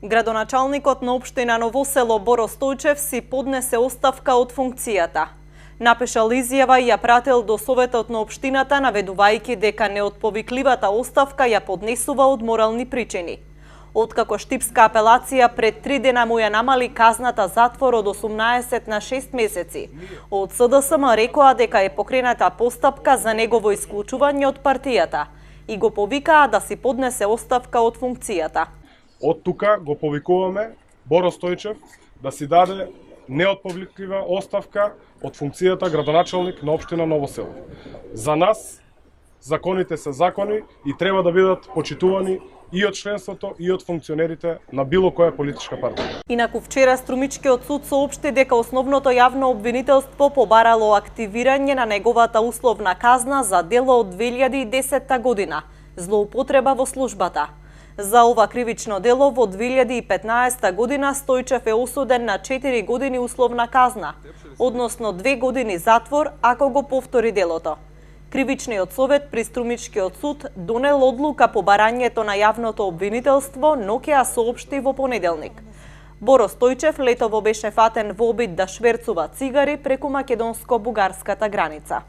Градоначалникот на општина Ново село Боро Стојчев си поднесе оставка од функцијата. Напишал изјава и ја пратил до Советот на општината, наведувајќи дека неотповикливата оставка ја поднесува од морални причини. Откако Штипска апелација пред 3 дена му ја намали казната затвор од 18 на 6 месеци, од СДСМ рекоа дека е покрената постапка за негово исклучување од партијата и го повикаа да си поднесе оставка од функцијата. Од тука го повикуваме Боро Стојчев да си даде неотповиклива оставка од функцијата градоначалник на општина Ново село. За нас законите се закони и треба да бидат почитувани и од членството и од функционерите на било која политичка партија. Инаку вчера Струмичкиот суд соопшти дека основното јавно обвинителство побарало активирање на неговата условна казна за дело од 2010 година – злоупотреба во службата. За ова кривично дело во 2015 година Стојчев е осуден на 4 години условна казна, односно 2 години затвор ако го повтори делото. Кривичниот совет при Струмичкиот суд донел одлука по барањето на јавното обвинителство, но ќе ја соопшти во понеделник. Боро Стојчев летово беше фатен во обид да шверцува цигари преку македонско-бугарската граница.